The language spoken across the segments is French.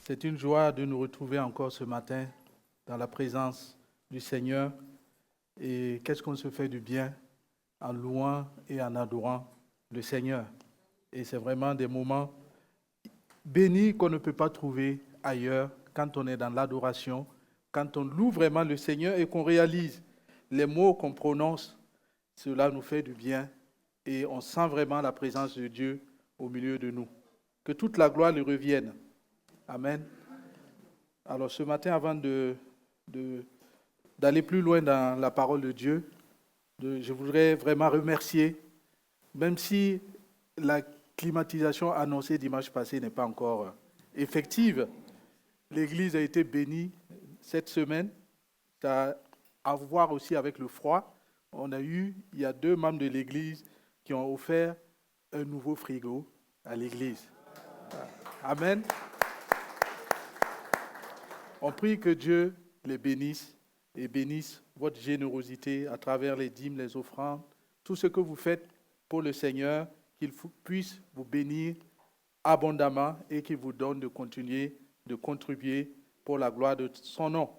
C'est une joie de nous retrouver encore ce matin dans la présence du Seigneur. Et qu'est-ce qu'on se fait du bien en louant et en adorant le Seigneur. Et c'est vraiment des moments bénis qu'on ne peut pas trouver ailleurs quand on est dans l'adoration, quand on loue vraiment le Seigneur et qu'on réalise les mots qu'on prononce, cela nous fait du bien et on sent vraiment la présence de Dieu au milieu de nous. Que toute la gloire lui revienne. Amen. Alors ce matin, avant d'aller plus loin dans la parole de Dieu, je voudrais vraiment remercier, même si la climatisation annoncée dimanche passé n'est pas encore effective, l'Église a été bénie cette semaine. Ça a à voir aussi avec le froid. Il y a 2 membres de l'Église qui ont offert un nouveau frigo à l'Église. Amen. On prie que Dieu les bénisse et bénisse votre générosité à travers les dîmes, les offrandes, tout ce que vous faites pour le Seigneur, qu'il puisse vous bénir abondamment et qu'il vous donne de continuer de contribuer pour la gloire de son nom.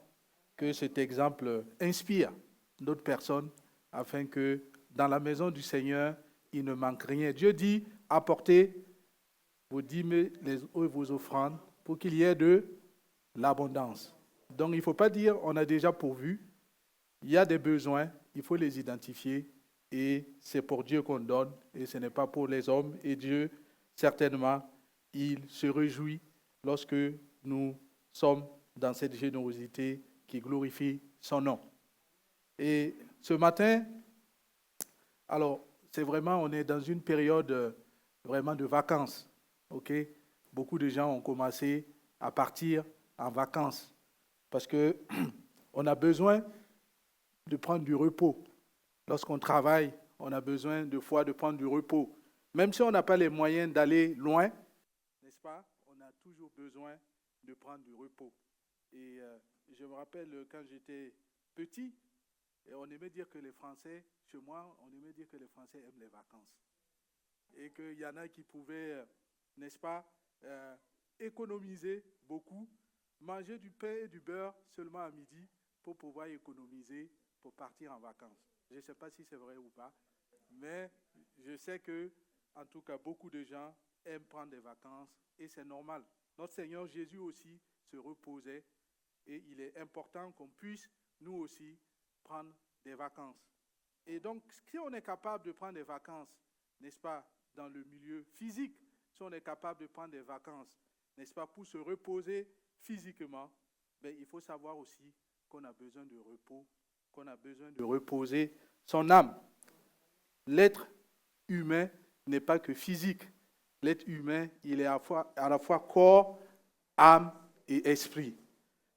Que cet exemple inspire d'autres personnes afin que dans la maison du Seigneur, il ne manque rien. Dieu dit, apportez vos dîmes et vos offrandes pour qu'il y ait de l'abondance. Donc il ne faut pas dire on a déjà pourvu. Il y a des besoins, il faut les identifier et c'est pour Dieu qu'on donne et ce n'est pas pour les hommes. Et Dieu, certainement, il se réjouit lorsque nous sommes dans cette générosité qui glorifie son nom. Et ce matin, alors c'est vraiment, on est dans une période vraiment de vacances. Ok? Beaucoup de gens ont commencé à partir en vacances parce qu'on a besoin de prendre du repos. Lorsqu'on travaille, on a besoin de prendre du repos. Même si on n'a pas les moyens d'aller loin, n'est-ce pas? On a toujours besoin de prendre du repos. Et je me rappelle quand j'étais petit, et on aimait dire que les Français, chez moi, on aimait dire que les Français aiment les vacances. Et qu'il y en a qui pouvaient, n'est-ce pas, économiser beaucoup, manger du pain et du beurre seulement à midi pour pouvoir économiser pour partir en vacances. Je ne sais pas si c'est vrai ou pas, mais je sais que, en tout cas, beaucoup de gens aiment prendre des vacances et c'est normal. Notre Seigneur Jésus aussi se reposait et il est important qu'on puisse, nous aussi, prendre des vacances. Et donc, si on est capable de prendre des vacances, n'est-ce pas, dans le milieu physique, si on est capable de prendre des vacances, n'est-ce pas, pour se reposer physiquement, ben, il faut savoir aussi qu'on a besoin de repos, qu'on a besoin de reposer son âme. L'être humain n'est pas que physique. L'être humain, il est à la fois corps, âme et esprit.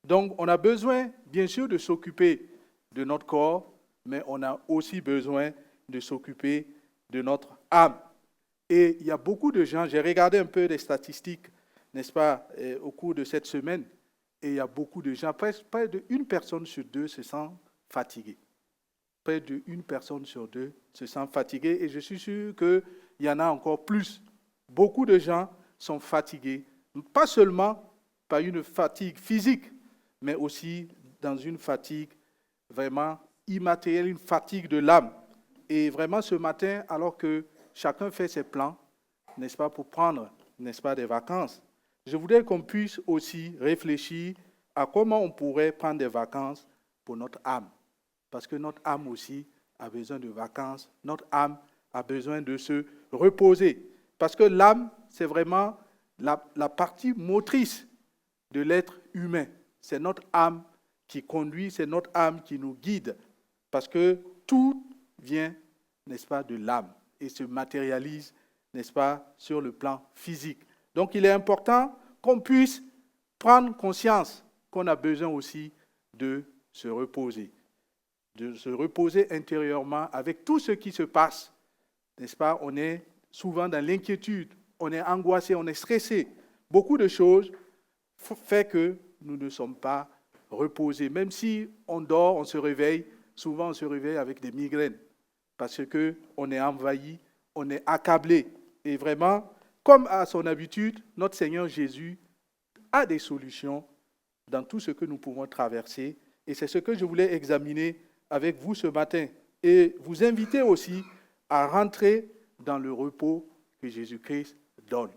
Donc, on a besoin, bien sûr, de s'occuper de notre corps, mais on a aussi besoin de s'occuper de notre âme. Et il y a beaucoup de gens, j'ai regardé un peu les statistiques, n'est-ce pas, au cours de cette semaine, et il y a beaucoup de gens, près d'une personne sur 2 se sent fatiguée. Près d'une personne sur 2 se sent fatiguée, et je suis sûr qu'il y en a encore plus. Beaucoup de gens sont fatigués, pas seulement par une fatigue physique, mais aussi dans une fatigue vraiment immatérielle, une fatigue de l'âme. Et vraiment ce matin, alors que chacun fait ses plans, n'est-ce pas, pour prendre, n'est-ce pas, des vacances, je voudrais qu'on puisse aussi réfléchir à comment on pourrait prendre des vacances pour notre âme. Parce que notre âme aussi a besoin de vacances, notre âme a besoin de se reposer. Parce que l'âme, c'est vraiment la partie motrice de l'être humain. C'est notre âme qui conduit, c'est notre âme qui nous guide. Parce que tout vient, n'est-ce pas, de l'âme et se matérialise, n'est-ce pas, sur le plan physique. Donc il est important qu'on puisse prendre conscience qu'on a besoin aussi de se reposer intérieurement avec tout ce qui se passe, n'est-ce pas? On est souvent dans l'inquiétude, on est angoissé, on est stressé. Beaucoup de choses font que nous ne sommes pas reposés. Même si on dort, on se réveille, souvent on se réveille avec des migraines parce qu'on est envahi, on est accablé. Et vraiment, comme à son habitude, notre Seigneur Jésus a des solutions dans tout ce que nous pouvons traverser. Et c'est ce que je voulais examiner avec vous ce matin. Et vous inviter aussi à rentrer dans le repos que Jésus-Christ donne.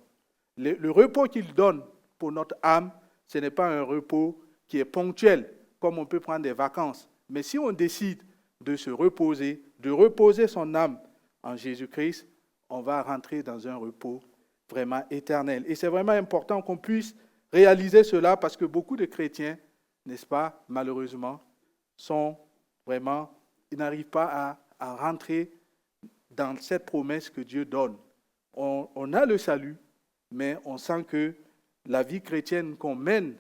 Le repos qu'il donne pour notre âme, ce n'est pas un repos qui est ponctuel, comme on peut prendre des vacances. Mais si on décide de se reposer, de reposer son âme en Jésus-Christ, on va rentrer dans un repos vraiment éternel. Et c'est vraiment important qu'on puisse réaliser cela parce que beaucoup de chrétiens, n'est-ce pas, malheureusement, ils n'arrivent pas à rentrer dans cette promesse que Dieu donne. On a le salut, mais on sent que la vie chrétienne qu'on mène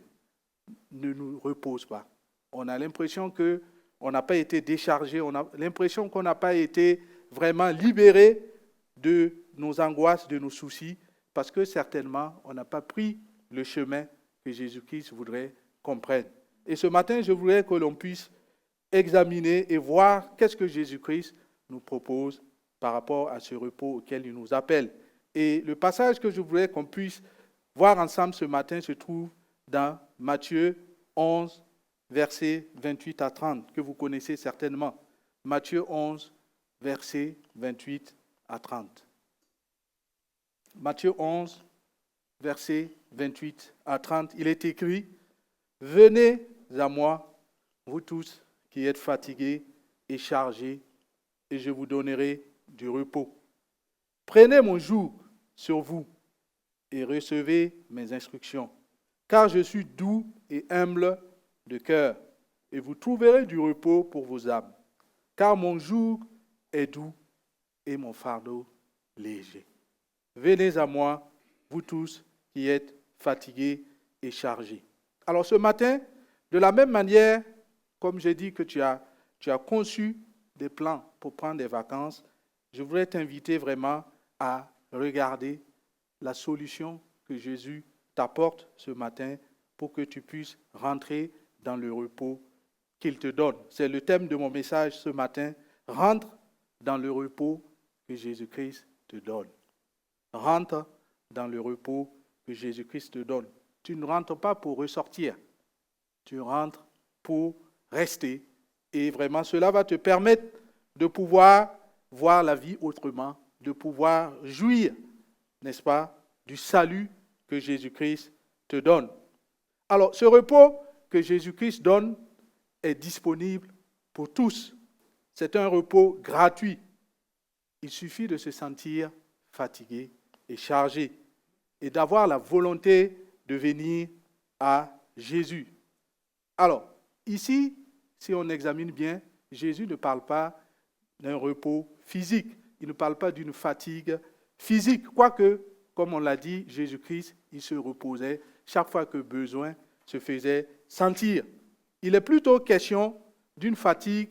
ne nous repose pas. On a l'impression qu'on n'a pas été déchargé, on a l'impression qu'on n'a pas été vraiment libéré de nos angoisses, de nos soucis, parce que certainement, on n'a pas pris le chemin que Jésus-Christ voudrait qu'on prenne. Et ce matin, je voudrais que l'on puisse examiner et voir qu'est-ce que Jésus-Christ nous propose par rapport à ce repos auquel il nous appelle. Et le passage que je voudrais qu'on puisse voir ensemble ce matin se trouve dans Matthieu 11, versets 28 à 30, que vous connaissez certainement. Matthieu 11, versets 28 à 30. Matthieu 11, versets 28 à 30, il est écrit « Venez à moi, vous tous qui êtes fatigués et chargés, et je vous donnerai du repos. Prenez mon joug sur vous et recevez mes instructions, car je suis doux et humble de cœur, et vous trouverez du repos pour vos âmes, car mon joug est doux et mon fardeau léger. Venez à moi, vous tous qui êtes fatigués et chargés. » Alors ce matin, de la même manière, comme j'ai dit que tu as conçu des plans pour prendre des vacances, je voudrais t'inviter vraiment à regarder la solution que Jésus t'apporte ce matin pour que tu puisses rentrer dans le repos qu'il te donne. C'est le thème de mon message ce matin. Rentre dans le repos que Jésus-Christ te donne. Rentre dans le repos que Jésus-Christ te donne. Tu ne rentres pas pour ressortir. Tu rentres pour rester. Et vraiment, cela va te permettre de pouvoir voir la vie autrement, de pouvoir jouir, n'est-ce pas, du salut que Jésus-Christ te donne. Alors, ce repos que Jésus-Christ donne est disponible pour tous. C'est un repos gratuit. Il suffit de se sentir fatigué et chargé et d'avoir la volonté de venir à Jésus. Alors, ici, si on examine bien, Jésus ne parle pas d'un repos physique. Il ne parle pas d'une fatigue physique. Quoique, comme on l'a dit, Jésus-Christ, il se reposait chaque fois que besoin se faisait sentir. Il est plutôt question d'une fatigue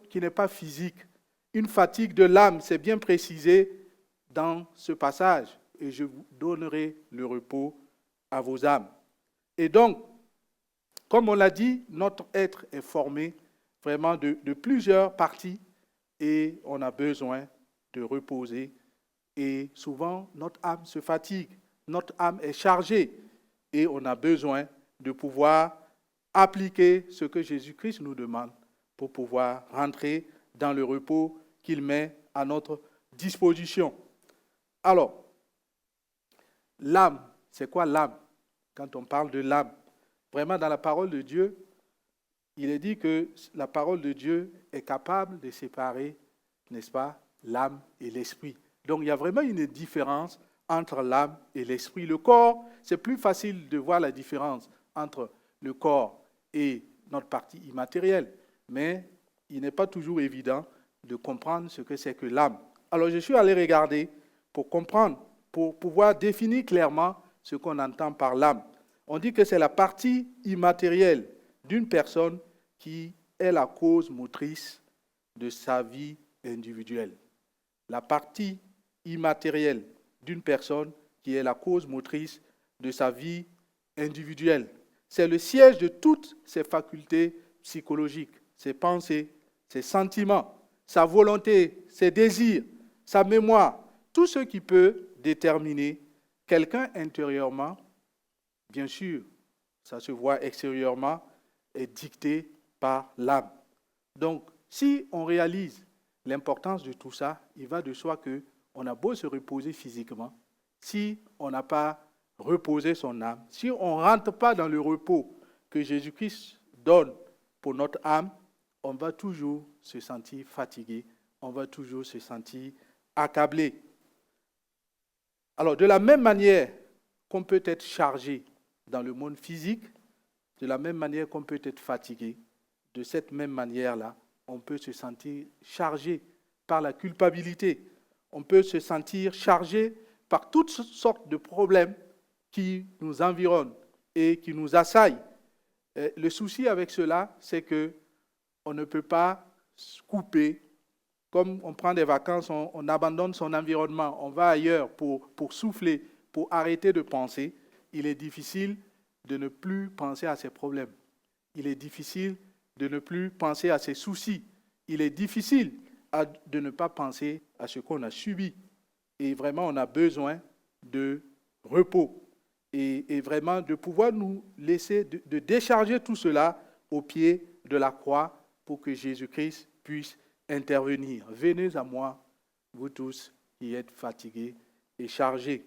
qui n'est pas physique. Une fatigue de l'âme, c'est bien précisé dans ce passage. Et je vous donnerai le repos à vos âmes. Et donc, comme on l'a dit, notre être est formé vraiment de plusieurs parties et on a besoin de reposer. Et souvent, notre âme se fatigue, notre âme est chargée et on a besoin de pouvoir appliquer ce que Jésus-Christ nous demande pour pouvoir rentrer dans le repos qu'il met à notre disposition. Alors, l'âme, c'est quoi l'âme? Quand on parle de l'âme, vraiment dans la parole de Dieu, il est dit que la parole de Dieu est capable de séparer, n'est-ce pas, l'âme et l'esprit. Donc il y a vraiment une différence entre l'âme et l'esprit. Le corps, c'est plus facile de voir la différence entre le corps et notre partie immatérielle, mais il n'est pas toujours évident de comprendre ce que c'est que l'âme. Alors je suis allé regarder pour comprendre, pour pouvoir définir clairement ce qu'on entend par l'âme. On dit que c'est la partie immatérielle d'une personne qui est la cause motrice de sa vie individuelle. La partie immatérielle d'une personne qui est la cause motrice de sa vie individuelle. C'est le siège de toutes ses facultés psychologiques, ses pensées, ses sentiments, sa volonté, ses désirs, sa mémoire, tout ce qui peut déterminer quelqu'un intérieurement bien sûr, ça se voit extérieurement, est dicté par l'âme. Donc, si on réalise l'importance de tout ça, il va de soi qu'on a beau se reposer physiquement, si on n'a pas reposé son âme, si on ne rentre pas dans le repos que Jésus-Christ donne pour notre âme, on va toujours se sentir fatigué, on va toujours se sentir accablé. Alors, de la même manière qu'on peut être chargé dans le monde physique, de la même manière qu'on peut être fatigué, de cette même manière-là, on peut se sentir chargé par la culpabilité. On peut se sentir chargé par toutes sortes de problèmes qui nous environnent et qui nous assaillent. Le souci avec cela, c'est qu'on ne peut pas se couper. Comme on prend des vacances, on abandonne son environnement, on va ailleurs pour souffler, pour arrêter de penser. Il est difficile de ne plus penser à ses problèmes. Il est difficile de ne plus penser à ses soucis. Il est difficile de ne pas penser à ce qu'on a subi. Et vraiment, on a besoin de repos. Et vraiment de pouvoir nous laisser, de décharger tout cela au pied de la croix pour que Jésus-Christ puisse intervenir. Venez à moi, vous tous qui êtes fatigués et chargés.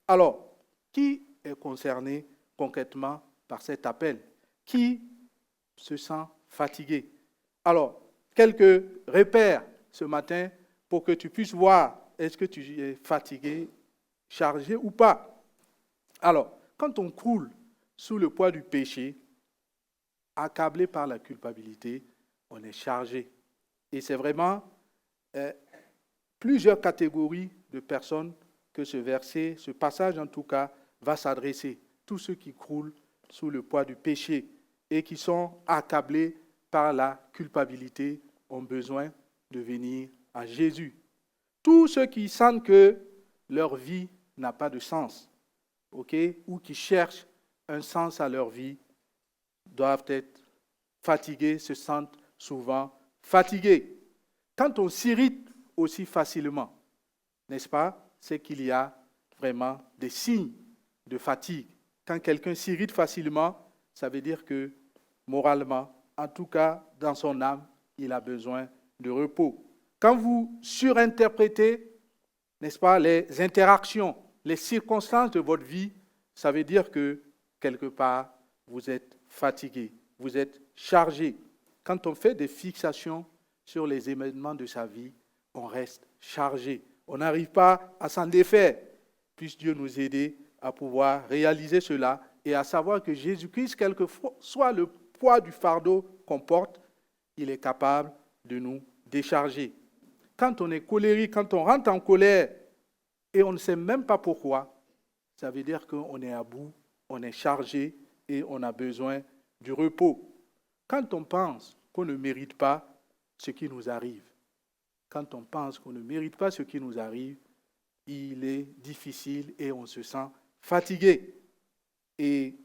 Alors, qui est concerné concrètement par cet appel? Qui se sent fatigué? Alors, quelques repères ce matin pour que tu puisses voir est-ce que tu es fatigué, chargé ou pas. Alors, quand on croule sous le poids du péché, accablé par la culpabilité, on est chargé. Et c'est vraiment plusieurs catégories de personnes que ce verset, ce passage en tout cas, va s'adresser. Tous ceux qui croulent sous le poids du péché et qui sont accablés par la culpabilité ont besoin de venir à Jésus. Tous ceux qui sentent que leur vie n'a pas de sens, ou qui cherchent un sens à leur vie, doivent être fatigués, se sentent souvent fatigués. Quand on s'irrite aussi facilement, n'est-ce pas, c'est qu'il y a vraiment des signes de fatigue. Quand quelqu'un s'irrite facilement, ça veut dire que moralement, en tout cas dans son âme, il a besoin de repos. Quand vous surinterprétez, n'est-ce pas, les interactions, les circonstances de votre vie, ça veut dire que quelque part, vous êtes fatigué, vous êtes chargé. Quand on fait des fixations sur les événements de sa vie, on reste chargé. On n'arrive pas à s'en défaire. Puisse Dieu nous aider à pouvoir réaliser cela et à savoir que Jésus-Christ, quel que soit le poids du fardeau qu'on porte, il est capable de nous décharger. Quand on est colérique, quand on rentre en colère et on ne sait même pas pourquoi, ça veut dire qu'on est à bout, on est chargé et on a besoin du repos. Quand on pense qu'on ne mérite pas ce qui nous arrive, quand on pense qu'on ne mérite pas ce qui nous arrive, il est difficile et on se sent fatigué. Et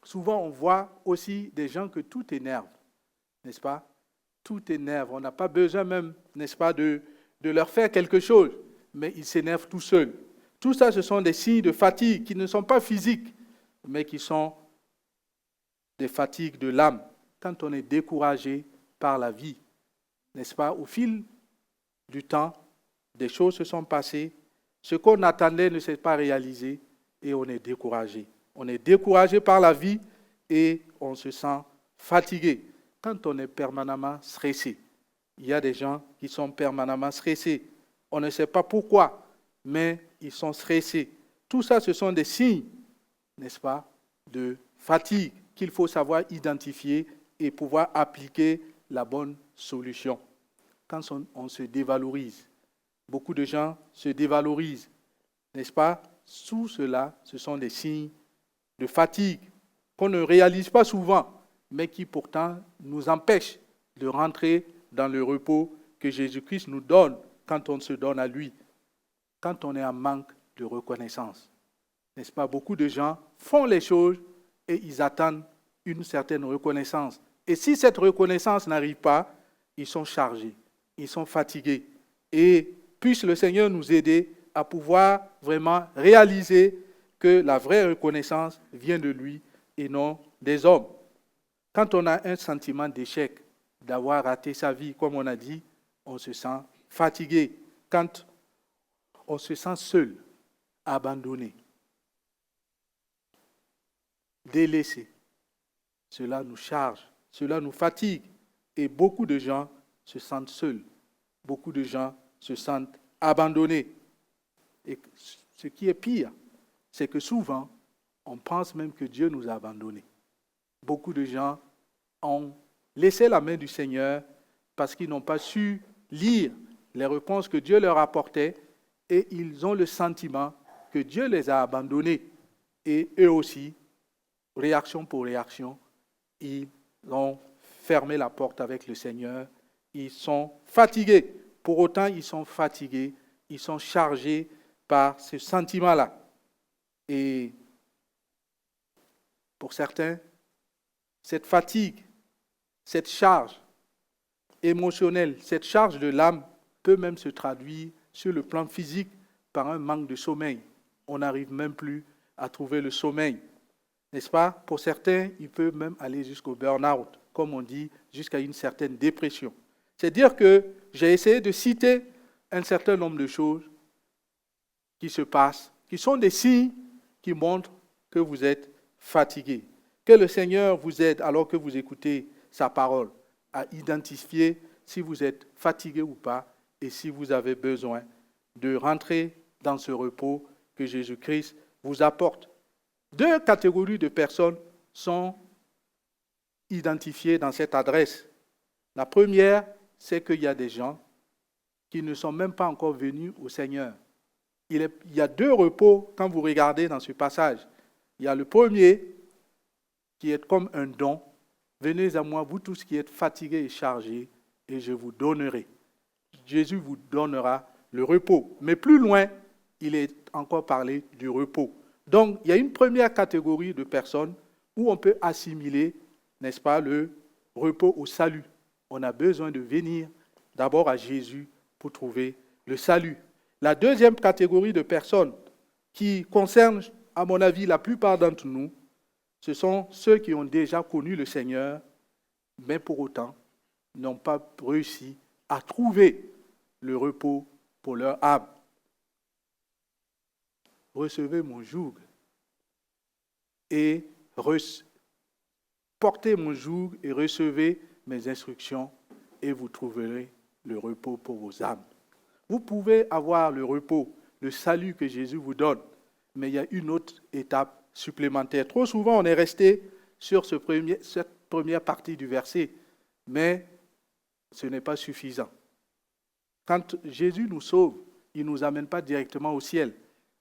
souvent, on voit aussi des gens que tout énerve, n'est-ce pas? Tout énerve. On n'a pas besoin même, n'est-ce pas, de leur faire quelque chose, mais ils s'énervent tout seuls. Tout ça, ce sont des signes de fatigue qui ne sont pas physiques, mais qui sont des fatigues de l'âme. Quand on est découragé par la vie, n'est-ce pas, au fil du temps, des choses se sont passées, ce qu'on attendait ne s'est pas réalisé et on est découragé. On est découragé par la vie et on se sent fatigué. Quand on est permanemment stressé, il y a des gens qui sont permanemment stressés. On ne sait pas pourquoi, mais ils sont stressés. Tout ça, ce sont des signes, n'est-ce pas, de fatigue qu'il faut savoir identifier et pouvoir appliquer la bonne solution. Quand on se dévalorise, beaucoup de gens se dévalorisent, n'est-ce pas? Sous cela, ce sont des signes de fatigue qu'on ne réalise pas souvent, mais qui pourtant nous empêchent de rentrer dans le repos que Jésus-Christ nous donne quand on se donne à lui, quand on est en manque de reconnaissance. N'est-ce pas? Beaucoup de gens font les choses et ils attendent une certaine reconnaissance. Et si cette reconnaissance n'arrive pas, ils sont chargés, ils sont fatigués. Et puisse le Seigneur nous aider à pouvoir vraiment réaliser que la vraie reconnaissance vient de lui et non des hommes. Quand on a un sentiment d'échec, d'avoir raté sa vie, comme on a dit, on se sent fatigué. Quand on se sent seul, abandonné, délaissé, cela nous charge, cela nous fatigue. Et beaucoup de gens se sentent seuls. Beaucoup de gens se sentent abandonnés. Et ce qui est pire, c'est que souvent, on pense même que Dieu nous a abandonnés. Beaucoup de gens ont laissé la main du Seigneur parce qu'ils n'ont pas su lire les réponses que Dieu leur apportait et ils ont le sentiment que Dieu les a abandonnés. Et eux aussi, réaction pour réaction, ils ont fermé la porte avec le Seigneur. Ils sont fatigués. Pour autant, ils sont fatigués. Ils sont chargés par ce sentiment-là. Et pour certains, cette fatigue, cette charge émotionnelle, cette charge de l'âme peut même se traduire sur le plan physique par un manque de sommeil. On n'arrive même plus à trouver le sommeil. N'est-ce pas? Pour certains, il peut même aller jusqu'au burn-out, comme on dit, jusqu'à une certaine dépression. C'est-à-dire que j'ai essayé de citer un certain nombre de choses qui se passent, qui sont des signes qui montrent que vous êtes fatigué. Que le Seigneur vous aide, alors que vous écoutez sa parole, à identifier si vous êtes fatigué ou pas et si vous avez besoin de rentrer dans ce repos que Jésus-Christ vous apporte. Deux catégories de personnes sont identifiées dans cette adresse. La première, c'est qu'il y a des gens qui ne sont même pas encore venus au Seigneur. Il y a deux repos quand vous regardez dans ce passage. Il y a le premier qui est comme un don. Venez à moi, vous tous qui êtes fatigués et chargés, et je vous donnerai. Jésus vous donnera le repos. Mais plus loin, il est encore parlé du repos. Donc, il y a une première catégorie de personnes où on peut assimiler, n'est-ce pas, le repos au salut. On a besoin de venir d'abord à Jésus pour trouver le salut. La deuxième catégorie de personnes qui concerne, à mon avis, la plupart d'entre nous, ce sont ceux qui ont déjà connu le Seigneur, mais pour autant n'ont pas réussi à trouver le repos pour leur âme. Recevez mon joug et portez mon joug et recevez mes instructions et vous trouverez le repos pour vos âmes. Vous pouvez avoir le repos, le salut que Jésus vous donne, mais il y a une autre étape supplémentaire. Trop souvent, on est resté sur cette première partie du verset, mais ce n'est pas suffisant. Quand Jésus nous sauve, il ne nous amène pas directement au ciel.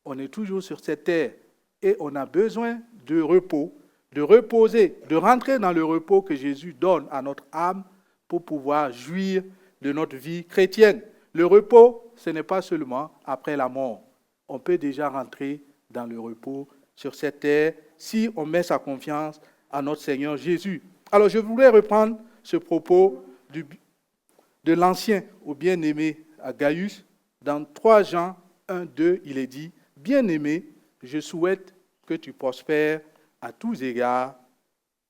On est toujours sur cette terre et on a besoin de repos, de reposer, de rentrer dans le repos que Jésus donne à notre âme pour pouvoir jouir de notre vie chrétienne. Le repos, ce n'est pas seulement après la mort. On peut déjà rentrer dans le repos sur cette terre si on met sa confiance à notre Seigneur Jésus. Alors je voudrais reprendre ce propos de l'ancien au bien-aimé à Gaius. Dans 3 Jean 1, 2, il est dit « Bien-aimé, je souhaite que tu prospères à tous égards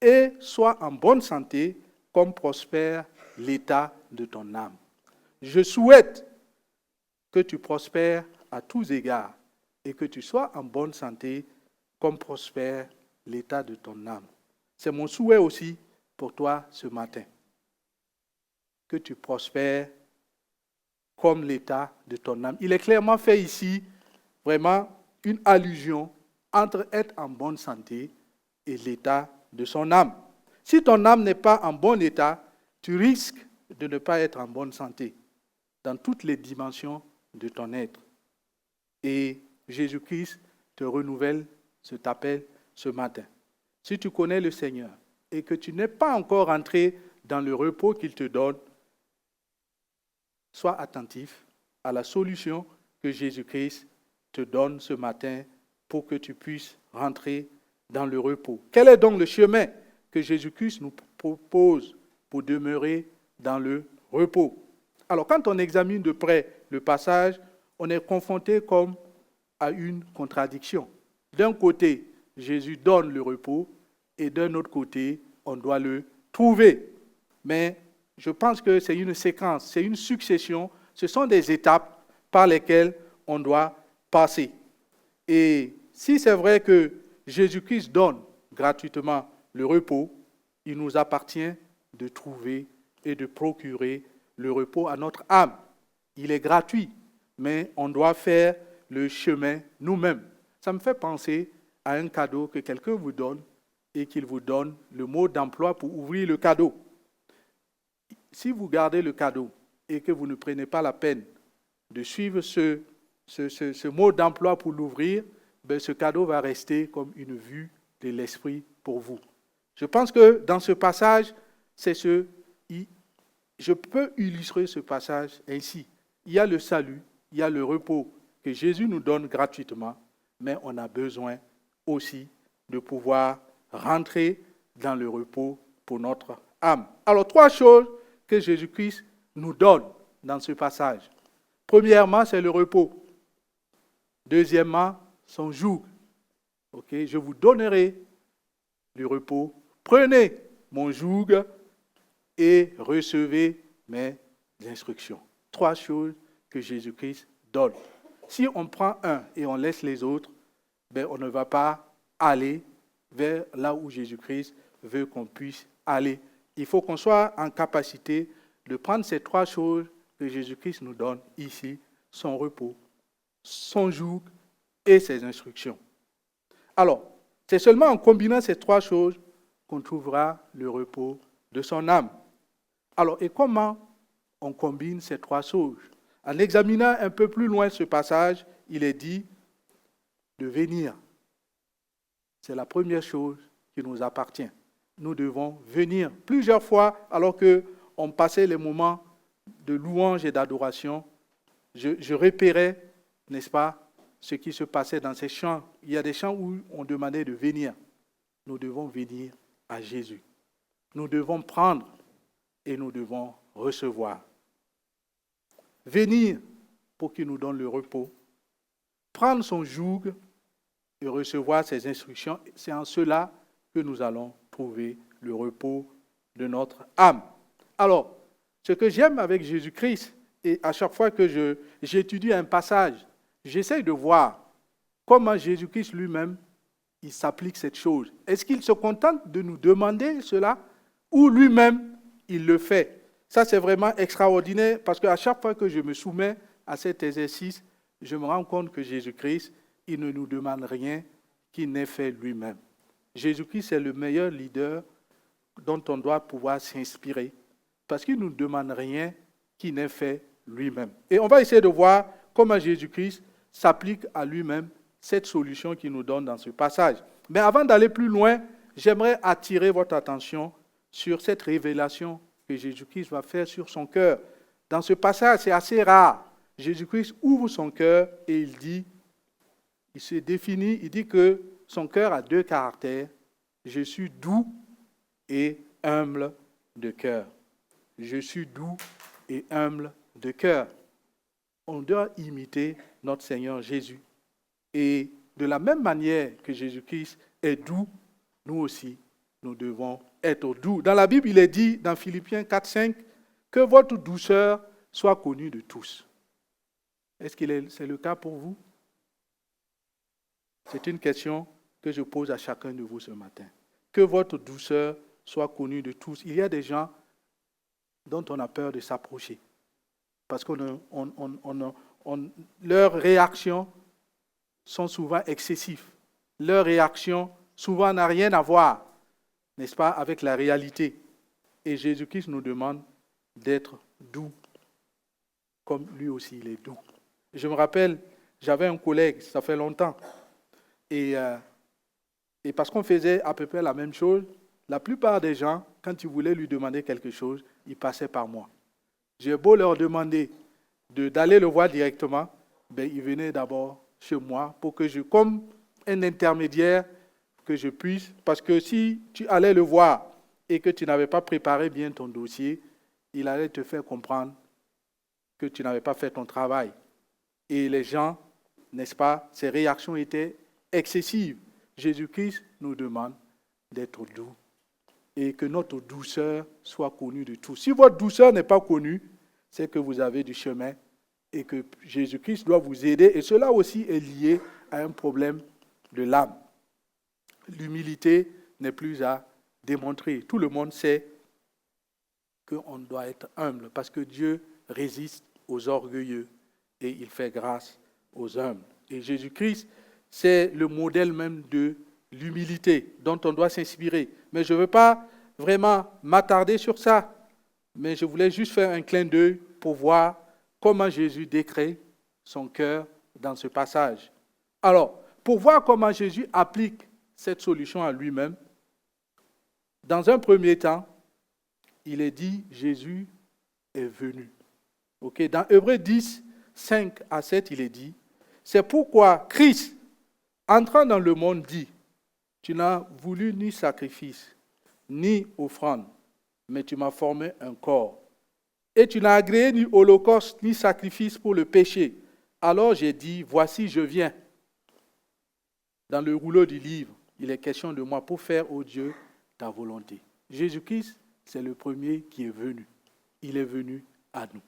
et sois en bonne santé comme prospère l'état de ton âme. » Je souhaite que tu prospères à tous égards et que tu sois en bonne santé comme prospère l'état de ton âme. C'est mon souhait aussi pour toi ce matin. Que tu prospères comme l'état de ton âme. Il est clairement fait ici vraiment une allusion entre être en bonne santé et l'état de son âme. Si ton âme n'est pas en bon état, tu risques de ne pas être en bonne santé dans toutes les dimensions de ton être. Et Jésus-Christ te renouvelle cet appel ce matin. Si tu connais le Seigneur et que tu n'es pas encore entré dans le repos qu'il te donne, sois attentif à la solution que Jésus-Christ te donne ce matin pour que tu puisses rentrer dans le repos. Quel est donc le chemin que Jésus-Christ nous propose pour demeurer dans le repos? Alors, quand on examine de près le passage, on est confronté comme à une contradiction. d'un côté, Jésus donne le repos et d'un autre côté, on doit le trouver. Mais je pense que c'est une séquence, c'est une succession, ce sont des étapes par lesquelles on doit passer. Et si c'est vrai que Jésus-Christ donne gratuitement le repos, il nous appartient de trouver et de procurer le repos à notre âme. Il est gratuit, mais on doit faire le chemin nous-mêmes. Ça me fait penser à un cadeau que quelqu'un vous donne et qu'il vous donne le mot d'emploi pour ouvrir le cadeau. Si vous gardez le cadeau et que vous ne prenez pas la peine de suivre ce mot d'emploi pour l'ouvrir, ben ce cadeau va rester comme une vue de l'esprit pour vous. Je pense que dans ce passage, je peux illustrer ce passage ainsi. Il y a le salut, il y a le repos que Jésus nous donne gratuitement, mais on a besoin aussi de pouvoir rentrer dans le repos pour notre âme. Alors, 3 choses que Jésus-Christ nous donne dans ce passage. Premièrement, c'est le repos. Deuxièmement, son joug. Okay? Je vous donnerai le repos. Prenez mon joug et recevez mes instructions. 3 choses que Jésus-Christ donne. Si on prend un et on laisse les autres, ben on ne va pas aller vers là où Jésus-Christ veut qu'on puisse aller. Il faut qu'on soit en capacité de prendre ces 3 choses que Jésus-Christ nous donne ici, son repos, son joug et ses instructions. Alors, c'est seulement en combinant ces 3 choses qu'on trouvera le repos de son âme. Alors, et comment on combine ces 3 choses? En examinant un peu plus loin ce passage, il est dit de venir. C'est la première chose qui nous appartient. Nous devons venir plusieurs fois, alors qu'on passait les moments de louange et d'adoration. Je repérais, n'est-ce pas, ce qui se passait dans ces chants. Il y a des chants où on demandait de venir. Nous devons venir à Jésus. Nous devons prendre et nous devons recevoir. Venir pour qu'il nous donne le repos. Prendre son joug et recevoir ses instructions. C'est en cela que nous allons trouver le repos de notre âme. Alors, ce que j'aime avec Jésus-Christ, et à chaque fois que j'étudie un passage, j'essaie de voir comment Jésus-Christ lui-même, il s'applique cette chose. Est-ce qu'il se contente de nous demander cela ou lui-même, il le fait? Ça, c'est vraiment extraordinaire parce qu'à chaque fois que je me soumets à cet exercice, je me rends compte que Jésus-Christ, il ne nous demande rien qu'il n'ait fait lui-même. Jésus-Christ est le meilleur leader dont on doit pouvoir s'inspirer parce qu'il ne nous demande rien qu'il n'ait fait lui-même. Et on va essayer de voir comment Jésus-Christ s'applique à lui-même cette solution qu'il nous donne dans ce passage. Mais avant d'aller plus loin, j'aimerais attirer votre attention sur cette révélation que Jésus-Christ va faire sur son cœur. Dans ce passage, c'est assez rare. Jésus-Christ ouvre son cœur et il se définit, il dit que son cœur a 2 caractères. Je suis doux et humble de cœur. Je suis doux et humble de cœur. On doit imiter notre Seigneur Jésus. Et de la même manière que Jésus-Christ est doux, nous aussi, nous devons être doux. Dans la Bible, il est dit, dans Philippiens 4, 5, que votre douceur soit connue de tous. Est-ce que c'est le cas pour vous? C'est une question que je pose à chacun de vous ce matin. Que votre douceur soit connue de tous. Il y a des gens dont on a peur de s'approcher. Parce que leurs réactions sont souvent excessives. Leurs réactions souvent n'ont rien à voir, n'est-ce pas, avec la réalité. Et Jésus-Christ nous demande d'être doux, comme lui aussi il est doux. Je me rappelle, j'avais un collègue, ça fait longtemps, et parce qu'on faisait à peu près la même chose, la plupart des gens, quand ils voulaient lui demander quelque chose, ils passaient par moi. J'ai beau leur demander d'aller le voir directement, ben, ils venaient d'abord chez moi pour que comme un intermédiaire, que je puisse, parce que si tu allais le voir et que tu n'avais pas préparé bien ton dossier, il allait te faire comprendre que tu n'avais pas fait ton travail. Et les gens, n'est-ce pas, ces réactions étaient excessive. Jésus-Christ nous demande d'être doux et que notre douceur soit connue de tous. Si votre douceur n'est pas connue, c'est que vous avez du chemin et que Jésus-Christ doit vous aider. Et cela aussi est lié à un problème de l'âme. L'humilité n'est plus à démontrer. Tout le monde sait qu'on doit être humble parce que Dieu résiste aux orgueilleux et il fait grâce aux humbles. Et Jésus-Christ, c'est le modèle même de l'humilité dont on doit s'inspirer. Mais je ne veux pas vraiment m'attarder sur ça, mais je voulais juste faire un clin d'œil pour voir comment Jésus décrit son cœur dans ce passage. Alors, pour voir comment Jésus applique cette solution à lui-même, dans un premier temps, il est dit Jésus est venu. Okay? Dans Hébreux 10, 5 à 7, il est dit, c'est pourquoi Christ, entrant dans le monde, dit, tu n'as voulu ni sacrifice, ni offrande, mais tu m'as formé un corps. Et tu n'as agréé ni holocauste, ni sacrifice pour le péché. Alors j'ai dit, voici, je viens. Dans le rouleau du livre, il est question de moi pour faire, ô Dieu, ta volonté. Jésus-Christ, c'est le premier qui est venu. Il est venu à nous.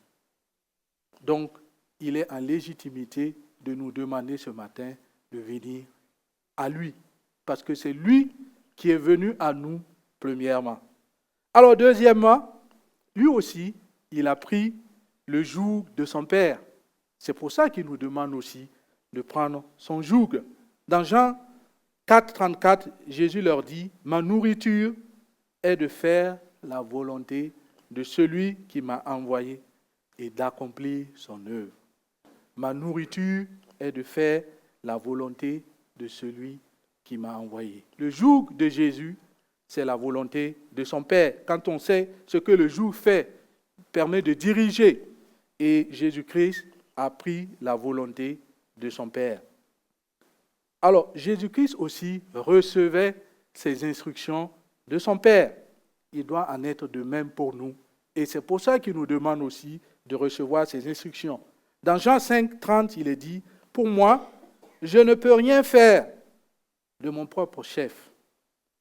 Donc, il est en légitimité de nous demander ce matin de venir à lui. Parce que c'est lui qui est venu à nous, premièrement. Alors, deuxièmement, lui aussi, il a pris le joug de son Père. C'est pour ça qu'il nous demande aussi de prendre son joug. Dans Jean 4, 34, Jésus leur dit, « Ma nourriture est de faire la volonté de celui qui m'a envoyé et d'accomplir son œuvre. Ma nourriture est de faire la volonté de celui qui m'a envoyé. » Le joug de Jésus, c'est la volonté de son Père. Quand on sait ce que le joug fait, permet de diriger. Et Jésus-Christ a pris la volonté de son Père. Alors, Jésus-Christ aussi recevait ses instructions de son Père. Il doit en être de même pour nous. Et c'est pour ça qu'il nous demande aussi de recevoir ses instructions. Dans Jean 5, 30, il est dit, « Pour moi, je ne peux rien faire de mon propre chef.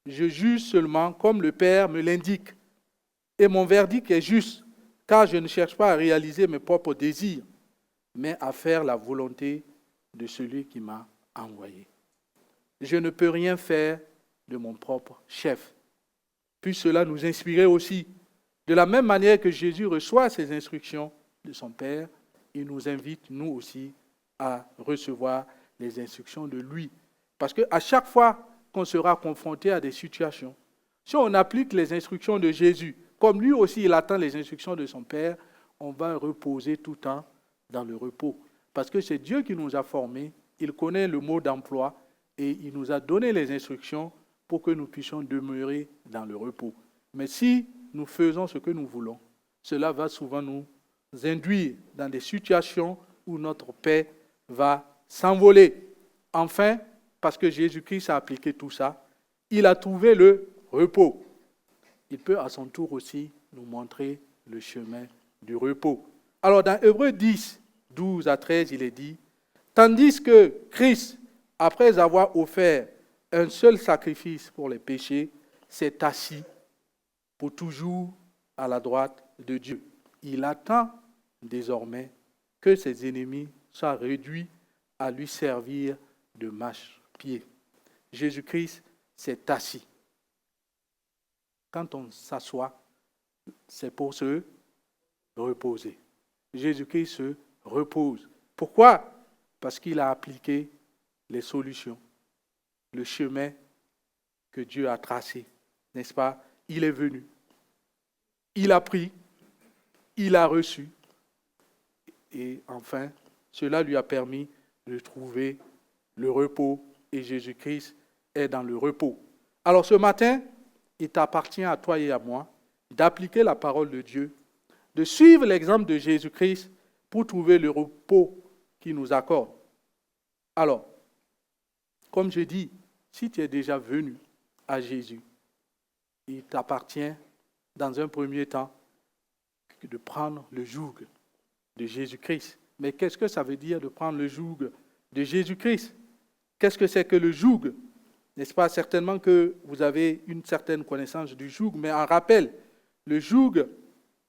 Je juge seulement comme le Père me l'indique. Et mon verdict est juste, car je ne cherche pas à réaliser mes propres désirs, mais à faire la volonté de celui qui m'a envoyé. Je ne peux rien faire de mon propre chef. » Puisse cela nous inspirer aussi. De la même manière que Jésus reçoit ses instructions de son Père, il nous invite, nous aussi, à recevoir les instructions de lui. Parce qu'à chaque fois qu'on sera confronté à des situations, si on applique les instructions de Jésus, comme lui aussi il attend les instructions de son Père, on va reposer tout le temps dans le repos. Parce que c'est Dieu qui nous a formés, il connaît le mot d'emploi et il nous a donné les instructions pour que nous puissions demeurer dans le repos. Mais si nous faisons ce que nous voulons, cela va souvent nous induire dans des situations où notre paix va s'envoler. Enfin, parce que Jésus-Christ a appliqué tout ça, il a trouvé le repos. Il peut à son tour aussi nous montrer le chemin du repos. Alors dans Hébreux 10, 12 à 13, il est dit, « Tandis que Christ, après avoir offert un seul sacrifice pour les péchés, s'est assis pour toujours à la droite de Dieu. Il attend désormais que ses ennemis soient réduits à lui servir de marche-pied. » Jésus-Christ s'est assis. Quand on s'assoit, c'est pour se reposer. Jésus-Christ se repose. Pourquoi? Parce qu'il a appliqué les solutions, le chemin que Dieu a tracé, n'est-ce pas? Il est venu, il a pris, il a reçu, et enfin, cela lui a permis de trouver le repos, et Jésus-Christ est dans le repos. Alors ce matin, il t'appartient à toi et à moi d'appliquer la parole de Dieu, de suivre l'exemple de Jésus-Christ pour trouver le repos qu'il nous accorde. Alors, comme je dis, si tu es déjà venu à Jésus, il t'appartient dans un premier temps de prendre le joug de Jésus-Christ. Mais qu'est-ce que ça veut dire de prendre le joug de Jésus-Christ? Qu'est-ce que c'est que le joug? N'est-ce pas? Certainement que vous avez une certaine connaissance du joug, mais en rappel, le joug,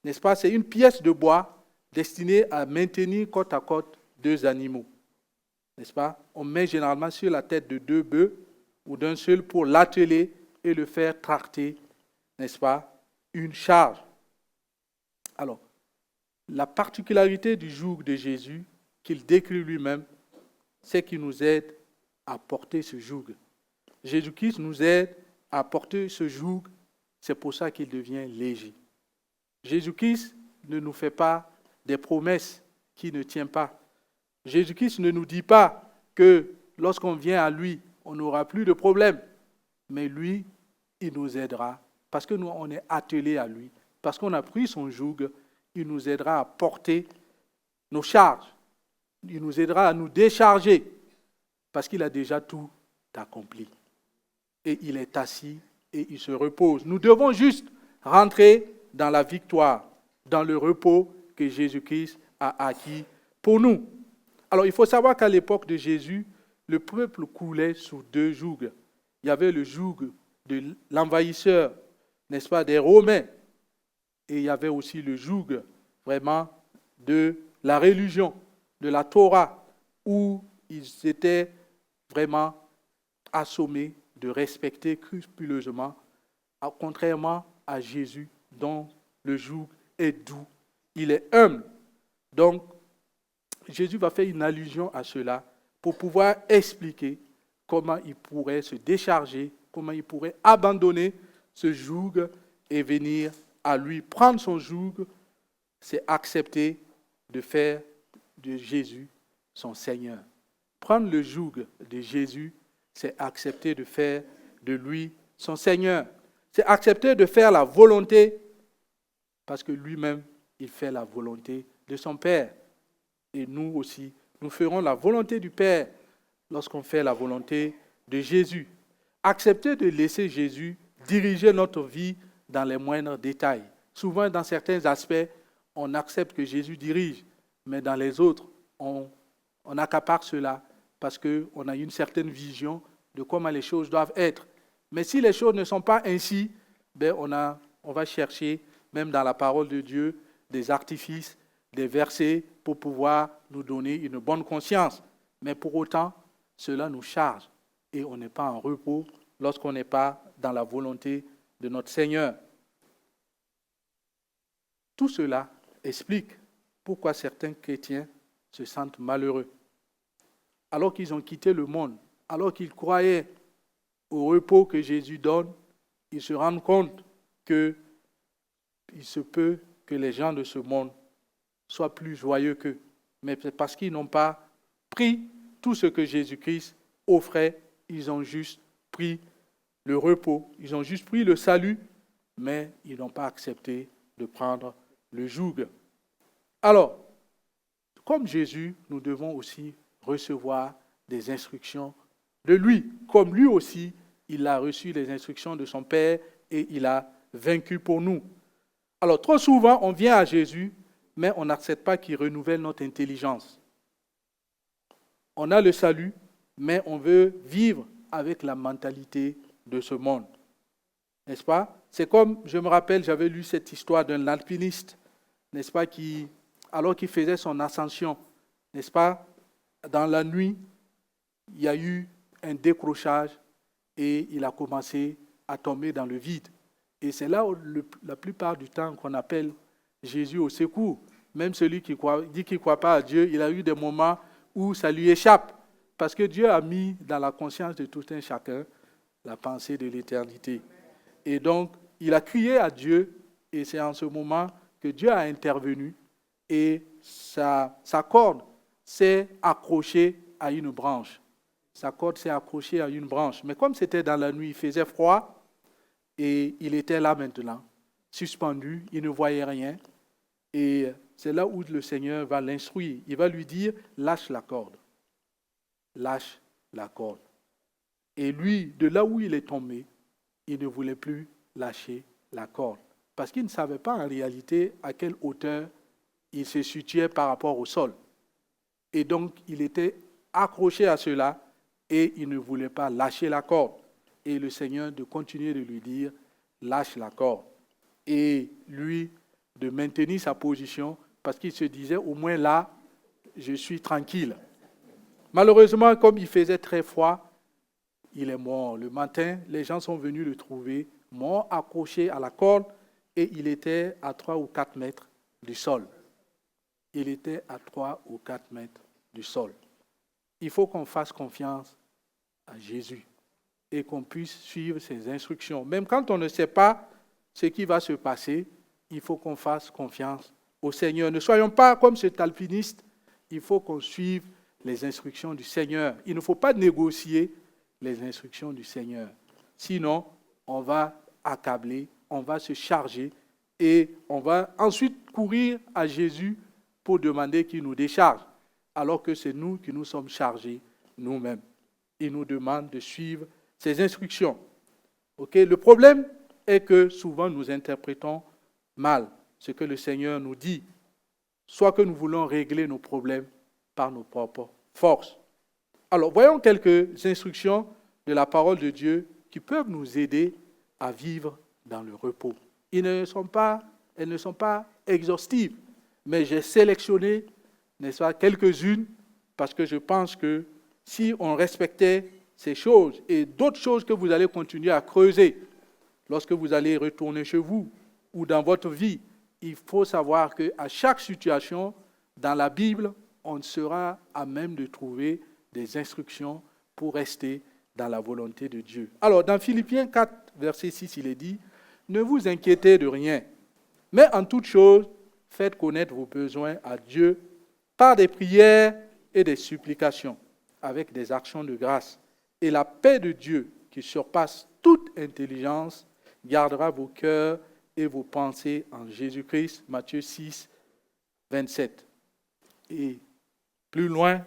n'est-ce pas, c'est une pièce de bois destinée à maintenir côte à côte deux animaux. N'est-ce pas? On met généralement sur la tête de deux bœufs ou d'un seul pour l'atteler et le faire tracter, n'est-ce pas, une charge. Alors, la particularité du joug de Jésus, qu'il décrit lui-même, c'est qu'il nous aide à porter ce joug. Jésus-Christ nous aide à porter ce joug, c'est pour ça qu'il devient léger. Jésus-Christ ne nous fait pas des promesses qu'il ne tient pas. Jésus-Christ ne nous dit pas que lorsqu'on vient à lui, on n'aura plus de problème. Mais lui, il nous aidera parce que nous, on est attelés à lui. Parce qu'on a pris son joug, il nous aidera à porter nos charges. Il nous aidera à nous décharger parce qu'il a déjà tout accompli. Et il est assis et il se repose. Nous devons juste rentrer dans la victoire, dans le repos que Jésus-Christ a acquis pour nous. Alors, il faut savoir qu'à l'époque de Jésus, le peuple coulait sous deux jougs. Il y avait le joug de l'envahisseur, n'est-ce pas, des Romains. Et il y avait aussi le joug, vraiment, de la religion, de la Torah, où ils étaient vraiment assommés de respecter scrupuleusement, contrairement à Jésus, dont le joug est doux, il est humble. Donc, Jésus va faire une allusion à cela pour pouvoir expliquer comment il pourrait se décharger, comment il pourrait abandonner ce joug et venir à lui. Prendre son joug, c'est accepter de faire de Jésus son Seigneur. Prendre le joug de Jésus, c'est accepter de faire de lui son Seigneur. C'est accepter de faire la volonté, parce que lui-même, il fait la volonté de son Père. Et nous aussi, nous ferons la volonté du Père lorsqu'on fait la volonté de Jésus. Accepter de laisser Jésus diriger notre vie dans les moindres détails. Souvent, dans certains aspects, on accepte que Jésus dirige, mais dans les autres, on accapare cela parce qu'on a une certaine vision de comment les choses doivent être. Mais si les choses ne sont pas ainsi, on va chercher, même dans la parole de Dieu, des artifices, des versets pour pouvoir nous donner une bonne conscience. Mais pour autant, cela nous charge et on n'est pas en repos lorsqu'on n'est pas dans la volonté de notre Seigneur. Tout cela explique pourquoi certains chrétiens se sentent malheureux. Alors qu'ils ont quitté le monde, alors qu'ils croyaient au repos que Jésus donne, ils se rendent compte qu'il se peut que les gens de ce monde soient plus joyeux qu'eux. Mais c'est parce qu'ils n'ont pas pris tout ce que Jésus-Christ offrait, ils ont juste pris le repos, ils ont juste pris le salut, mais ils n'ont pas accepté de prendre le joug. Alors, comme Jésus, nous devons aussi recevoir des instructions de lui. Comme lui aussi, il a reçu les instructions de son Père et il a vaincu pour nous. Alors, trop souvent, on vient à Jésus, mais on n'accepte pas qu'il renouvelle notre intelligence. On a le salut, mais on veut vivre avec la mentalité de ce monde. N'est-ce pas? C'est comme, je me rappelle, j'avais lu cette histoire d'un alpiniste, n'est-ce pas, alors qu'il faisait son ascension, n'est-ce pas, dans la nuit, il y a eu un décrochage et il a commencé à tomber dans le vide. Et c'est là où la plupart du temps qu'on appelle Jésus au secours. Même celui qui dit qu'il ne croit pas à Dieu, il a eu des moments où ça lui échappe. Parce que Dieu a mis dans la conscience de tout un chacun la pensée de l'éternité. Et donc, il a crié à Dieu et c'est en ce moment que Dieu a intervenu et sa corde s'est accrochée à une branche. Sa corde s'est accrochée à une branche. Mais comme c'était dans la nuit, il faisait froid et il était là maintenant, suspendu, il ne voyait rien. Et c'est là où le Seigneur va l'instruire. Il va lui dire, lâche la corde. Lâche la corde. Et lui, de là où il est tombé, il ne voulait plus lâcher la corde. Parce qu'il ne savait pas en réalité à quelle hauteur il se situait par rapport au sol. Et donc, il était accroché à cela Et il ne voulait pas lâcher la corde. Et le Seigneur de continuer de lui dire, lâche la corde. Et lui, de maintenir sa position, parce qu'il se disait, au moins là, je suis tranquille. Malheureusement, comme il faisait très froid, il est mort. Le matin, les gens sont venus le trouver, mort, accroché à la corde, et il était à 3 ou 4 mètres du sol. Il était à 3 ou 4 mètres du sol. Il faut qu'on fasse confiance à Jésus et qu'on puisse suivre ses instructions. Même quand on ne sait pas ce qui va se passer, il faut qu'on fasse confiance au Seigneur. Ne soyons pas comme cet alpiniste, il faut qu'on suive les instructions du Seigneur. Il ne faut pas négocier les instructions du Seigneur. Sinon, on va accabler, on va se charger et on va ensuite courir à Jésus pour demander qu'il nous décharge, alors que c'est nous qui nous sommes chargés nous-mêmes. Il nous demande de suivre ses instructions. Okay? Le problème est que souvent nous interprétons mal ce que le Seigneur nous dit, soit que nous voulons régler nos problèmes par nos propres forces. Alors, voyons quelques instructions de la parole de Dieu qui peuvent nous aider à vivre dans le repos. Elles ne sont pas exhaustives, mais j'ai sélectionné, n'est-ce pas, quelques-unes, parce que je pense que si on respectait ces choses et d'autres choses que vous allez continuer à creuser lorsque vous allez retourner chez vous ou dans votre vie, il faut savoir qu'à chaque situation, dans la Bible, on sera à même de trouver des instructions pour rester dans la volonté de Dieu. Alors, dans Philippiens 4, verset 6, il est dit, « Ne vous inquiétez de rien, mais en toute chose, faites connaître vos besoins à Dieu par des prières et des supplications, avec des actions de grâce. Et la paix de Dieu, qui surpasse toute intelligence, gardera vos cœurs et vos pensées en Jésus-Christ. » Matthieu 6, 27. Et plus loin,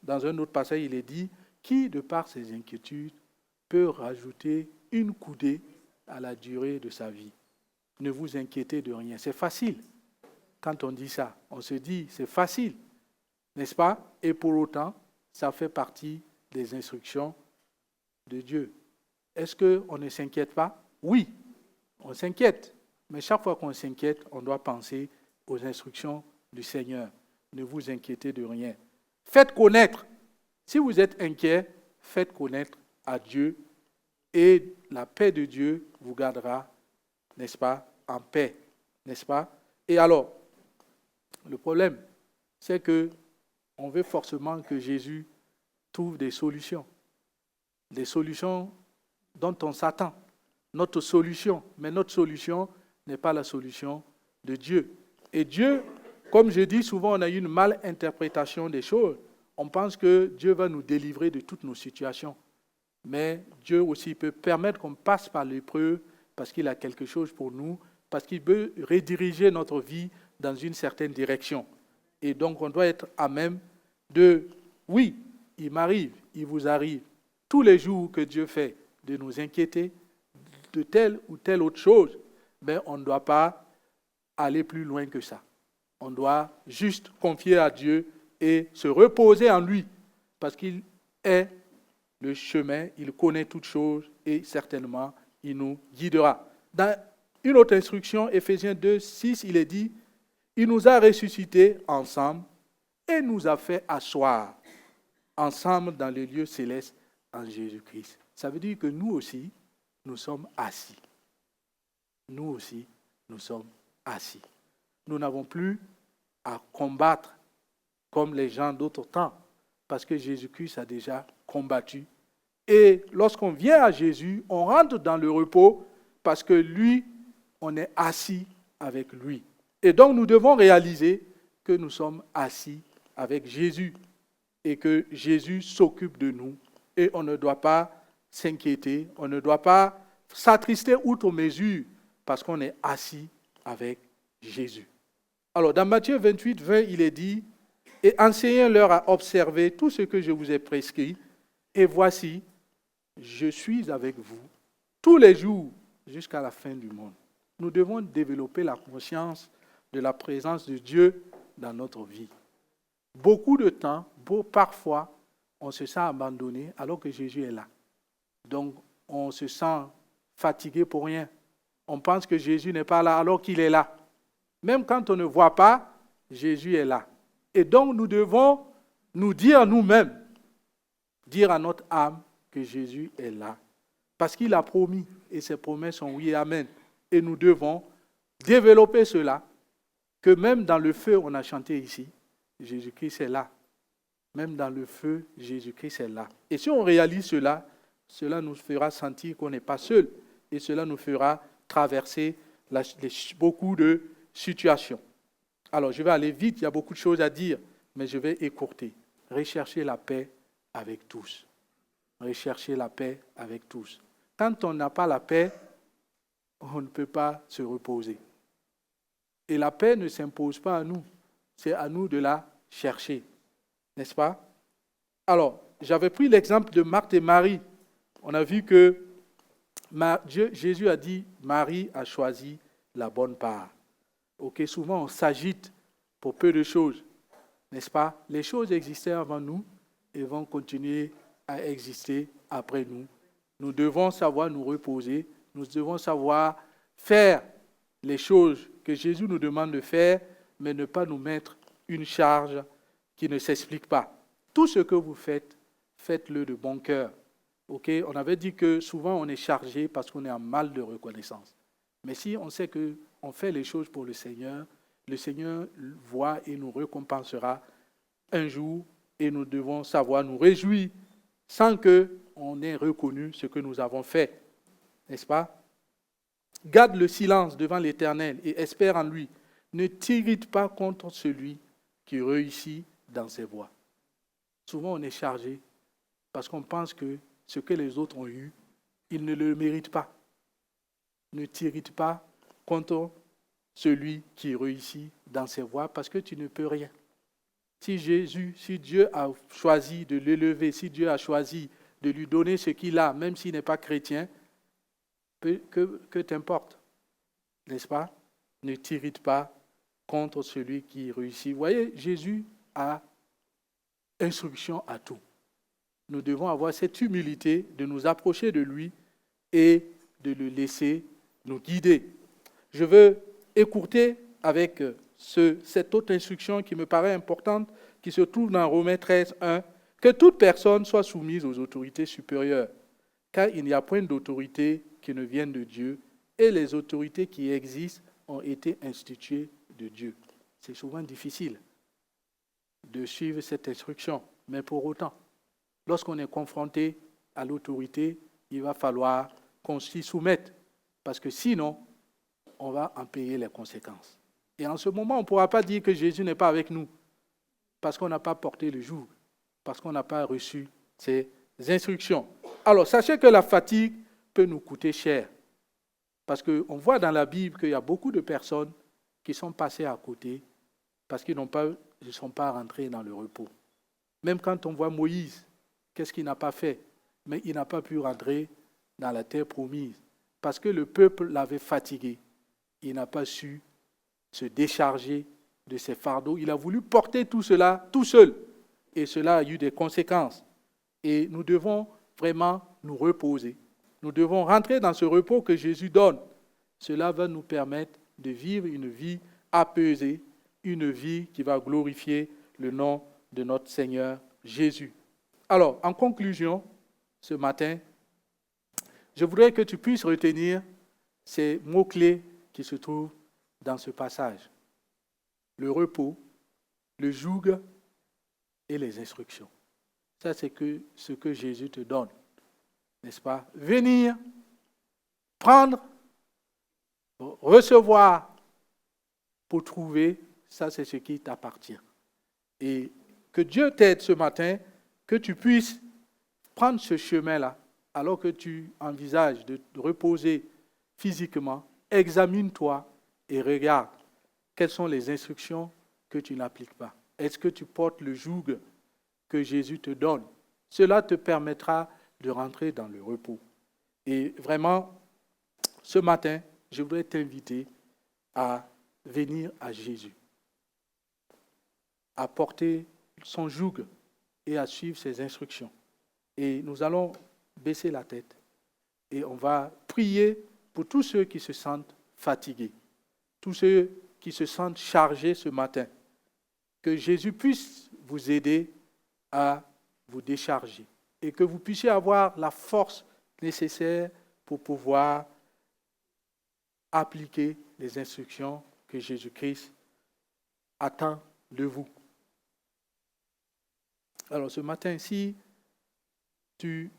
dans un autre passage, il est dit, « Qui, de par ses inquiétudes, peut rajouter une coudée à la durée de sa vie? » Ne vous inquiétez de rien. C'est facile. Quand on dit ça, on se dit, c'est facile, n'est-ce pas? Et pour autant, ça fait partie des instructions de Dieu. Est-ce qu'on ne s'inquiète pas? Oui, on s'inquiète. Mais chaque fois qu'on s'inquiète, on doit penser aux instructions du Seigneur. Ne vous inquiétez de rien. Faites connaître. Si vous êtes inquiet, faites connaître à Dieu et la paix de Dieu vous gardera, n'est-ce pas, en paix, n'est-ce pas? Et alors, le problème, c'est que on veut forcément que Jésus trouve des solutions dont on s'attend. Notre solution, mais notre solution n'est pas la solution de Dieu. Et Dieu, comme je dis souvent, on a une mal interprétation des choses. On pense que Dieu va nous délivrer de toutes nos situations. Mais Dieu aussi peut permettre qu'on passe par l'épreuve parce qu'il a quelque chose pour nous, parce qu'il veut rediriger notre vie dans une certaine direction. Et donc, on doit être à même de, oui, il m'arrive, il vous arrive, tous les jours que Dieu fait de nous inquiéter de telle ou telle autre chose, mais on ne doit pas aller plus loin que ça. On doit juste confier à Dieu et se reposer en lui, parce qu'il est le chemin, il connaît toutes choses et certainement, il nous guidera. Dans une autre instruction, Éphésiens 2, 6, il est dit, « Il nous a ressuscités ensemble et nous a fait asseoir ensemble dans les lieux célestes en Jésus-Christ. » Ça veut dire que nous aussi, nous sommes assis. Nous aussi, nous sommes assis. Nous n'avons plus à combattre comme les gens d'autres temps, parce que Jésus-Christ a déjà combattu. Et lorsqu'on vient à Jésus, on rentre dans le repos, parce que lui, on est assis avec lui. Et donc nous devons réaliser que nous sommes assis avec Jésus et que Jésus s'occupe de nous. Et on ne doit pas s'inquiéter, on ne doit pas s'attrister outre mesure parce qu'on est assis avec Jésus. Alors dans Matthieu 28, 20, il est dit, « Et enseignez-leur à observer tout ce que je vous ai prescrit, et voici, je suis avec vous tous les jours jusqu'à la fin du monde. » Nous devons développer la conscience de la présence de Dieu dans notre vie. Beaucoup de temps, parfois, on se sent abandonné alors que Jésus est là. Donc, on se sent fatigué pour rien. On pense que Jésus n'est pas là alors qu'il est là. Même quand on ne voit pas, Jésus est là. Et donc, nous devons nous dire nous-mêmes, dire à notre âme que Jésus est là. Parce qu'il a promis, et ses promesses sont oui et amen. Et nous devons développer cela, que même dans le feu, on a chanté ici, Jésus-Christ est là. Même dans le feu, Jésus-Christ est là. Et si on réalise cela, cela nous fera sentir qu'on n'est pas seul. Et cela nous fera traverser beaucoup de situations. Alors, je vais aller vite, il y a beaucoup de choses à dire, mais je vais écourter. Rechercher la paix avec tous. Rechercher la paix avec tous. Quand on n'a pas la paix, on ne peut pas se reposer. Et la paix ne s'impose pas à nous. C'est à nous de la chercher. N'est-ce pas? Alors, j'avais pris l'exemple de Marthe et Marie. On a vu que Jésus a dit, Marie a choisi la bonne part. Ok, souvent on s'agite pour peu de choses, n'est-ce pas? Les choses existaient avant nous et vont continuer à exister après nous. Nous devons savoir nous reposer, nous devons savoir faire les choses que Jésus nous demande de faire, mais ne pas nous mettre une charge qui ne s'explique pas. Tout ce que vous faites, faites-le de bon cœur. Okay? On avait dit que souvent on est chargé parce qu'on est en mal de reconnaissance. Mais si on sait qu'on fait les choses pour le Seigneur voit et nous récompensera un jour et nous devons savoir nous réjouir sans qu'on ait reconnu ce que nous avons fait. N'est-ce pas? Garde le silence devant l'Éternel et espère en lui. Ne t'irrite pas contre celui qui réussit dans ses voies. Souvent on est chargé parce qu'on pense que ce que les autres ont eu, ils ne le méritent pas. Ne t'irrite pas contre celui qui réussit dans ses voies parce que tu ne peux rien. Si Dieu a choisi de l'élever, si Dieu a choisi de lui donner ce qu'il a, même s'il n'est pas chrétien, que t'importe, n'est-ce pas? Ne t'irrite pas contre celui qui réussit. Vous voyez, Jésus a instruction à tout. Nous devons avoir cette humilité de nous approcher de lui et de le laisser nous guider. Je veux écourter avec cette autre instruction qui me paraît importante, qui se trouve dans Romains 13, 1, que toute personne soit soumise aux autorités supérieures, car il n'y a point d'autorité qui ne vienne de Dieu, et les autorités qui existent ont été instituées de Dieu. C'est souvent difficile de suivre cette instruction, mais pour autant, lorsqu'on est confronté à l'autorité, il va falloir qu'on s'y soumette, parce que sinon, on va en payer les conséquences. Et en ce moment, on ne pourra pas dire que Jésus n'est pas avec nous, parce qu'on n'a pas porté le joug, parce qu'on n'a pas reçu ses instructions. Alors, sachez que la fatigue peut nous coûter cher, parce qu'on voit dans la Bible qu'il y a beaucoup de personnes qui sont passées à côté, parce qu'ils ne sont pas rentrés dans le repos. Même quand on voit Moïse, qu'est-ce qu'il n'a pas fait? Mais il n'a pas pu rentrer dans la terre promise, parce que le peuple l'avait fatigué. Il n'a pas su se décharger de ses fardeaux. Il a voulu porter tout cela tout seul. Et cela a eu des conséquences. Et nous devons vraiment nous reposer. Nous devons rentrer dans ce repos que Jésus donne. Cela va nous permettre de vivre une vie apaisée, une vie qui va glorifier le nom de notre Seigneur Jésus. Alors, en conclusion, ce matin, je voudrais que tu puisses retenir ces mots-clés qui se trouvent dans ce passage. Le repos, le joug et les instructions. Ça, c'est ce que Jésus te donne, n'est-ce pas? Venir, prendre, recevoir pour trouver, ça, c'est ce qui t'appartient. Et que Dieu t'aide ce matin, que tu puisses prendre ce chemin-là, alors que tu envisages de te reposer physiquement, examine-toi et regarde quelles sont les instructions que tu n'appliques pas. Est-ce que tu portes le joug que Jésus te donne? Cela te permettra de rentrer dans le repos. Et vraiment, ce matin, je voudrais t'inviter à venir à Jésus, à porter son joug et à suivre ses instructions. Et nous allons baisser la tête et on va prier pour tous ceux qui se sentent fatigués, tous ceux qui se sentent chargés ce matin. Que Jésus puisse vous aider à vous décharger et que vous puissiez avoir la force nécessaire pour pouvoir appliquer les instructions que Jésus-Christ attend de vous. Alors ce matin, si tu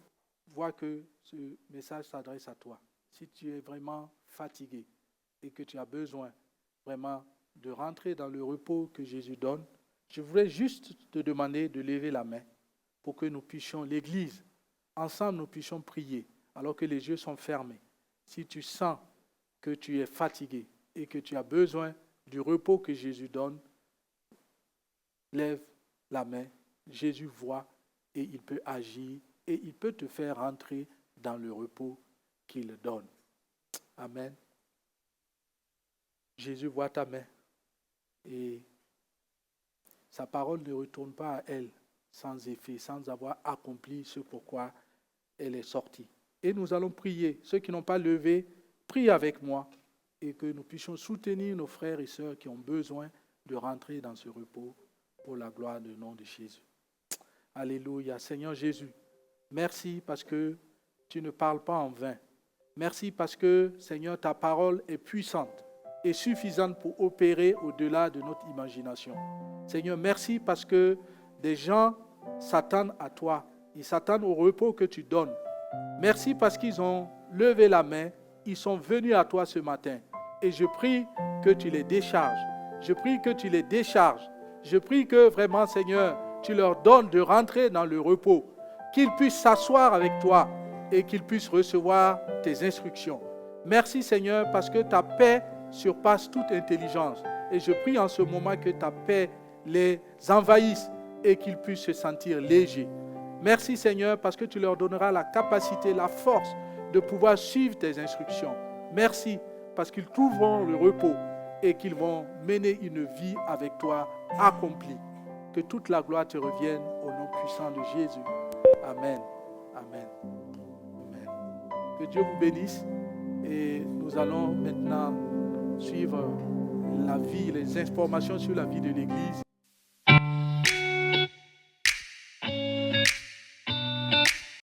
vois que ce message s'adresse à toi, si tu es vraiment fatigué et que tu as besoin vraiment de rentrer dans le repos que Jésus donne, je voudrais juste te demander de lever la main pour que nous puissions, l'Église, ensemble nous puissions prier alors que les yeux sont fermés. Si tu sens que tu es fatigué et que tu as besoin du repos que Jésus donne, lève la main. Jésus voit et il peut agir et il peut te faire rentrer dans le repos qu'il donne. Amen. Jésus voit ta main et sa parole ne retourne pas à elle sans effet, sans avoir accompli ce pourquoi elle est sortie. Et nous allons prier. Ceux qui n'ont pas levé, prient avec moi et que nous puissions soutenir nos frères et sœurs qui ont besoin de rentrer dans ce repos pour la gloire du nom de Jésus. Alléluia. Seigneur Jésus, merci parce que tu ne parles pas en vain. Merci parce que, Seigneur, ta parole est puissante et suffisante pour opérer au-delà de notre imagination. Seigneur, merci parce que des gens s'attendent à toi. Ils s'attendent au repos que tu donnes. Merci parce qu'ils ont levé la main. Ils sont venus à toi ce matin. Et je prie que tu les décharges. Je prie que tu les décharges. Je prie que vraiment, Seigneur, tu leur donnes de rentrer dans le repos. Qu'ils puissent s'asseoir avec toi et qu'ils puissent recevoir tes instructions. Merci, Seigneur, parce que ta paix surpasse toute intelligence. Et je prie en ce moment que ta paix les envahisse et qu'ils puissent se sentir légers. Merci, Seigneur, parce que tu leur donneras la capacité, la force de pouvoir suivre tes instructions. Merci, parce qu'ils trouveront le repos et qu'ils vont mener une vie avec toi accomplie. Que toute la gloire te revienne au nom puissant de Jésus. Amen. Amen. Amen. Que Dieu vous bénisse et nous allons maintenant suivre la vie, les informations sur la vie de l'Église.